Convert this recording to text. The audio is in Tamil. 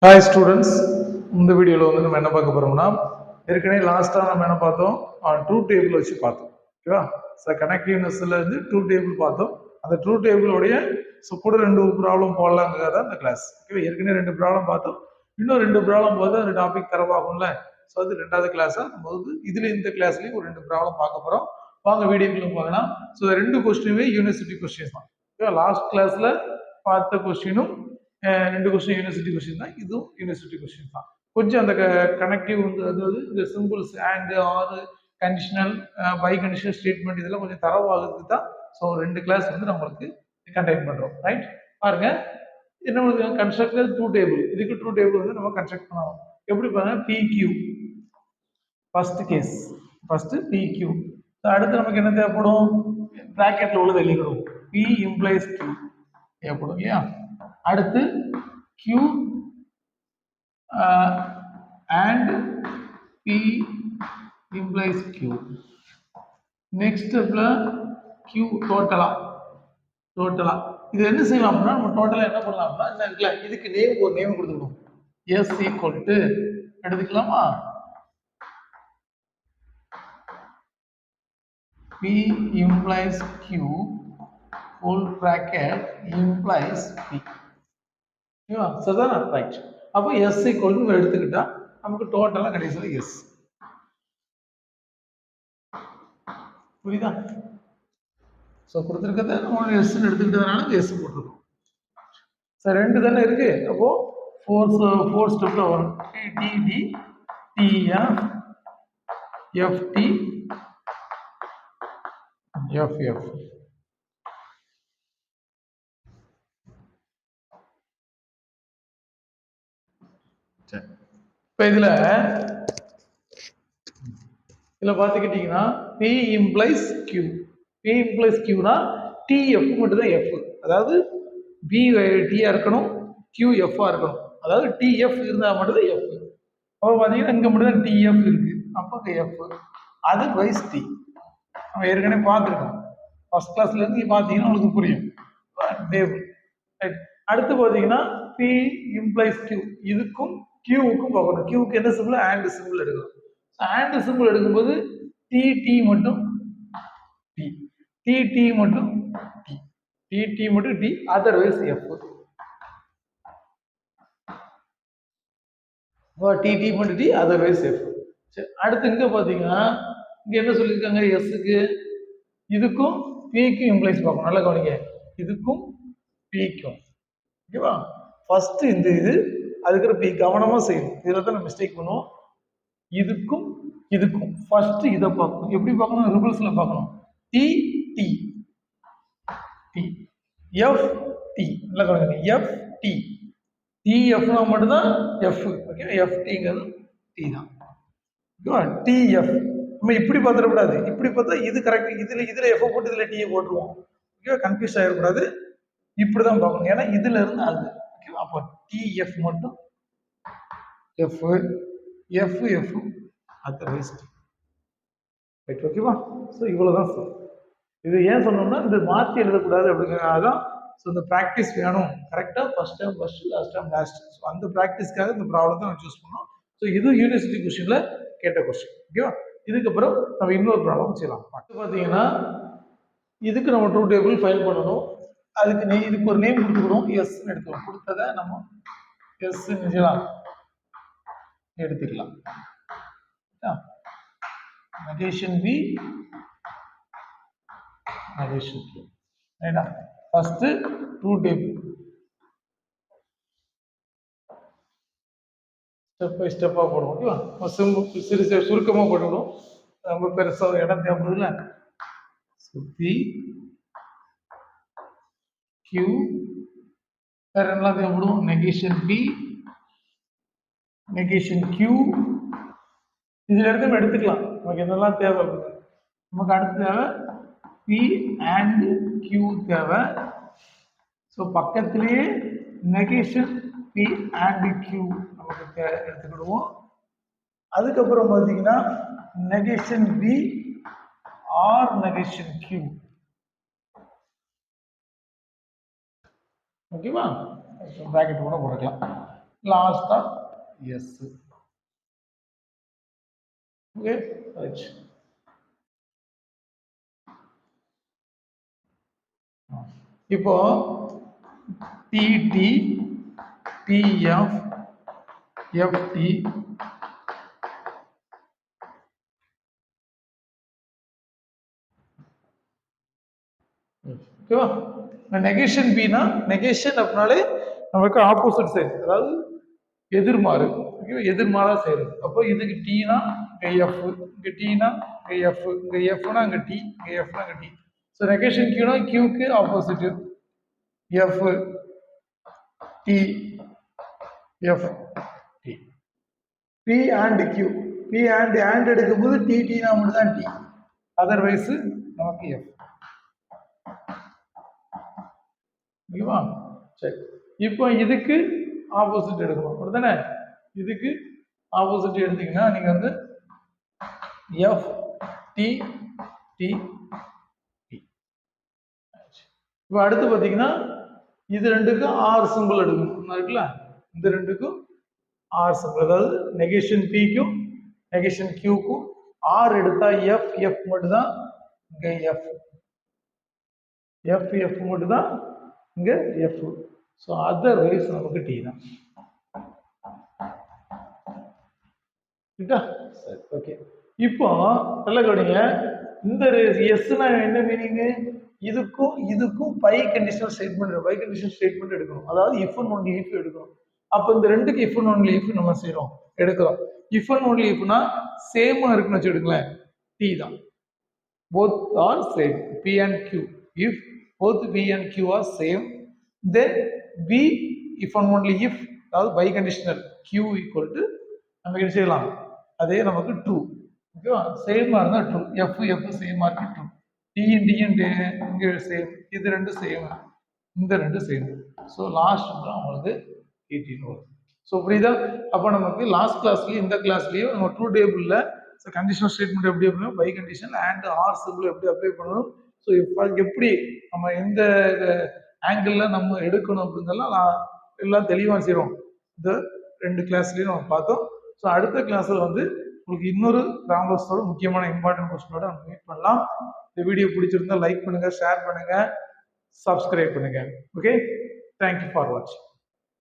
ஹாய் ஸ்டூடெண்ட்ஸ், இந்த வீடியோவில் வந்து நம்ம என்ன பார்க்க போகிறோம்னா, ஏற்கனவே லாஸ்ட்டாக நம்ம என்ன பார்த்தோம், ட்ரூ டேபிள் வச்சு பார்த்தோம். ஓகேவா? ஸோ கனெக்டிவ்னஸ்ல இருந்து ட்ரூ டேபிள் பார்த்தோம். அந்த ட்ரூ டேபிளோடைய கூட 2 ப்ராப்ளம் போடலாங்கிறத அந்த கிளாஸ். ஓகேவா? ஏற்கனவே 2 ப்ராப்ளம் பார்த்தோம். இன்னும் 2 ப்ராப்ளம் போது அந்த டாபிக் தரவாகும்ல. ஸோ அது 2வது கிளாஸாக நம்ம வந்து இதில் இந்த கிளாஸ்லேயும் ஒரு 2 ப்ராப்ளம் பார்க்க போகிறோம். வாங்க வீடியோக்குள்ள பார்க்கலாம். ஸோ 2 கொஸ்டினுமே யூனிவர்சிட்டி கொஸ்டின்ஸ் தான். ஓகேவா? லாஸ்ட் கிளாஸில் பார்த்த கொஸ்டினும் 2 கொஸ்டின் யூனிவர்சிட்டி கொஸ்டின் தான், இதுவும் யூனிவர்சிட்டி கொஸ்டின் தான். கொஞ்சம் அந்த கனெக்டிவ் வந்து அதாவது இந்த simples and or conditional biconditional statement இதெல்லாம் கொஞ்சம் தரவாகிறதுக்கு தான். ஸோ 2 கிளாஸ் வந்து நம்மளுக்கு கண்டக்ட் பண்றோம். ரைட், பாருங்க. என்ன கன்ஸ்ட்ரக்டர் ட்ரூ டேபிள், இதுக்கு ட்ரூ டேபிள் வந்து நம்ம கன்ஸ்ட்ரக்ட் பண்ணலாம். எப்படி பாருங்க, PQ first case, first PQ. அடுத்து நமக்கு என்ன தேவைப்படும், பிராக்கெட்ல உள்ளது எழுதிக்கணும். P implies Q தேவைப்படும் இல்லையா? அடுத்து Q and P implies Q. Next ஸ்டெப்ல Q டோட்டலா இது என்ன செய்யலாம் அப்படின்னா, நம்ம டோட்டலா என்ன பண்ணலாம்னா, என்ன இருக்குல்ல, இதுக்கு நேம் ஒரு நேம் கொடுத்துக்கணும். S equal to எடுத்துக்கலாமா, P implies Q full bracket implies P. ஓகேவா? சரிதானா? ரைட். அப்போ S equal to எடுத்துக்கிட்டா நமக்கு டோட்டலா கடைசியில் S. புரியுதா? ஸோ கொடுத்துருக்கத நம்ம S எடுத்துக்கிட்டதுனால S போட்டிருக்கோம். சார் 2 தானே இருக்கு. அப்போ ஃபோர் ஸ்டெப்ல வரும். TD TF FT FF. இப்போ இதுல பார்த்துக்கிட்டீங்கன்னா P implies Q. P implies Q னா TF மட்டும் தான் F. அதாவது B T இருக்கணும், Q F இருக்கணும். அதாவது TF இருந்தா மட்டும் தான் F. அப்போ பார்த்தீங்கன்னா இங்க மட்டும் தான் TF இருக்கு, அப்போ F அது வைஸ் T. நம்ம ஏற்கனவே பார்த்துருக்கோம். ஃபர்ஸ்ட் கிளாஸ்ல இருந்து நீங்க பார்த்தீங்கன்னா உங்களுக்கு புரியும். டேபிள். அடுத்து பார்த்தீங்கன்னா P implies Q, இதுக்கும் Qவுக்கும் பார்க்கணும். Qவுக்கு என்ன சிம்பிள், ஆண்ட் சிம்பிள் எடுக்கணும். ஆண்ட் சிம்பிள் எடுக்கும்போது TT மட்டும் T, TT மட்டும் T, TT மட்டும் T, அதர்வைஸ் F. TT மட்டும் T, அதர்வைஸ் F. சரி, அடுத்து இங்க பாத்தீங்கன்னா இங்க என்ன சொல்லியிருக்காங்க, எஸ்க்கு இதுக்கும் பிக்கும் இம்ப்ளைஸ் பார்க்கணும். நல்லா கவனிங்க, இதுக்கும் பிக்கும். ஓகேவா? ஃபர்ஸ்ட் இந்த இது அதுக்கு பி கவனமா செய்யணும். இதுல தான் மிஸ்டேக் பண்ணுவோம். இதுக்கும் இதுக்கும் ஃபர்ஸ்ட் இதை பார்க்கணும். எப்படி பார்க்கணும், ரிவர்ஸ்ல பார்க்கணும். T T T F T. நல்லா கவனிங்க, எஃப் டி. டிஎஃப்னா மட்டும்தான் எஃப். ஓகே, எஃப் டிங்கிறது டி தான். டிஎஃப் நம்ம இப்படி பார்த்துடக்கூடாது. இப்படி பார்த்தா இது கரெக்ட், இதுல எஃப் போட்டு இதுல டிஏ போட்டுருவோம். ஓகேவா? கன்ஃபியூஸ் ஆகிடக்கூடாது. இப்படிதான் பார்க்கணும், ஏன்னா இதுல இருந்து அது. ஓகேவா? அப்போ டிஎஃப் மட்டும் F, F F otherwise T. Right, ஓகேவா? ஸோ இவ்வளவுதான் சார். இது ஏன் சொன்னோம்னா, இந்த மாற்றி எழுதக்கூடாது அப்படிங்கிறதான். ஸோ இந்த ப்ராக்டிஸ் வேணும் கரெக்டாக, first time first, last time last. So அந்த ப்ராக்டிஸ்க்காக இந்த ப்ராப்ளத்தை நம்ம சூஸ் பண்ணோம். ஸோ இது யூனிவர்சிட்டி கொஸ்டின்ல கேட்ட கொஸ்டின். ஓகேவா? இதுக்கப்புறம் நம்ம இன்னொரு ப்ராப்ளம் செய்யலாம். பார்த்தீங்கன்னா இதுக்கு நம்ம ட்ரூ டேபிள் ஃபைல் பண்ணணும். அதுக்கு இதுக்கு ஒரு நேம் கொடுத்துக்கணும். எஸ் எடுத்துக்கணும். கொடுத்ததை நம்ம எஸ் எடுத்துக்கலாம். Negation P, negation P. ரைட்டா? First truth table step by ஸ்டெப்பாக போடுவோம். ஓகேவா? சிறு சுருக்கமாக போட்டுவிடும். ரொம்ப பெருசாக இடம் தேவைப்படுதுல. பி கியூ வேற என்ன தேவைப்படும், நெகேஷன் பி, நெகேஷன் கியூ. இதுல இருந்து நம்ம எடுத்துக்கலாம் நமக்கு என்னெல்லாம் தேவை. நமக்கு அடுத்து தேவை பி அண்ட் கியூ தேவை. ஸோ பக்கத்திலேயே நெகேஷன் பி அண்ட் கியூ நமக்கு எடுத்துக்கிடுவோம். அதுக்கப்புறம் பார்த்தீங்கன்னா negation P or negation Q. ஓகேவா? பிராக்கெட் கூட போட்டுக்கலாம். லாஸ்டா எஸ். Okay right. இப்போ டிடி டிஎஃப் எஃப்டி ஓகேவா? நெகேஷன் பினா நெகேஷன் அப்படின்னாலே நமக்கு ஆப்போசிட் சைடு, அதாவது எதிர்மாறு. ஓகேவா? எதிர்மாறா செய்யுது. அப்போ இதுக்கு டீனா இங்க எஃப், இங்க டீனா இங்க எஃப், இங்க எஃப்னா இங்க டி, இங்க எஃப்னா இங்க டி. ஸோ நெகேஷன் கியூனா கியூக்கு opposite F T, F T. P and Q, P and எடுக்கும்போது டி டீனா மட்டும் தான் டி, அதர்வைஸ் நமக்கு எஃப். ஓகேவா? சரி, இப்போ இதுக்கு ஆப்போசிட் எடுக்கணும் அப்படிதானே? இதுக்கு ஆப்போசிட் எடுத்தீங்கன்னா நீங்க வந்து எஃப் டி டி டி. இப்போ அடுத்து பார்த்தீங்கன்னா இது ரெண்டுக்கும் ஆர் சிம்பிள் எடுக்கணும் இருக்குல்ல, இந்த ரெண்டுக்கும் ஆர் சிம்பிள், அதாவது நெகேஷன் பிக்கும் நெகேஷன் கியூக்கும் ஆர் எடுத்தா எஃப் எஃப் மட்டும் தான் இங்க எஃப், எஃப் எஃப் மட்டும் தான் இங்க எஃப். ஸோ அதர்வைஸ் நமக்கு டி தான். சரி, ஓகே. இப்போ நல்ல கவனிங்க, இந்த எஸ்னா என்ன மீனிங்? இதுக்கும் இதுக்கும் பை கண்டிஷனல் ஸ்டேட்மெண்ட் எடுக்கணும், அதாவது இஃப் அண்ட் ஒன்லி இஃப் எடுக்கணும். அப்போ இந்த ரெண்டுக்கு இஃப் அண்ட் ஒன்லி இஃப் நம்ம செய்யறோம் எடுக்கிறோம். இஃப் அண்ட் ஒன்லி இஃப்னா சேமா இருக்குன்னு வச்சுடுங்களேன், டி தான். both are same, p and q. If both p and q are same, then b if and only if, அதாவது biconditional q equal to நம்ம என்ன செய்யலாம், அதே நமக்கு ட்ரூ. ஓகேவா? சேமா இருந்தா ட்ரூ, எஃப் எஃப் சேமா இருக்கு ட்ரூ, டிஎன் டிஎன் இங்க சேம், இது ரெண்டு சேம், இந்த ரெண்டு சேம். ஸோ லாஸ்ட் தான் உங்களுக்கு 18 வரும். ஸோ புரியுதா? அப்போ நமக்கு லாஸ்ட் கிளாஸ்லயும் இந்த கிளாஸ்லயும் நம்ம ட்ரூ டேபிள்ல கண்டிஷனல் ஸ்டேட்மெண்ட் எப்படி பண்ணணும், bicondition and or simple எப்படி அப்ளை பண்ணணும், ஸோ எப்படி நம்ம எந்த ஆங்கிள் நம்ம எடுக்கணும் அப்படிங்கிறதெல்லாம் நான் எல்லாம் தெளிவாக செய்கிறோம். இந்த 2 கிளாஸ்லயும் நம்ம பார்த்தோம். ஸோ அடுத்த கிளாஸ்ல வந்து உங்களுக்கு இன்னொரு ராம்லோஸோட முக்கியமான இம்பார்ட்டன்ட் கொஸ்டினோட நம்ம மீட் பண்ணலாம். இந்த வீடியோ பிடிச்சிருந்தா லைக் பண்ணுங்க, ஷேர் பண்ணுங்க, சப்ஸ்கிரைப் பண்ணுங்க. ஓகே, தேங்க்யூ ஃபார் வாட்சிங்.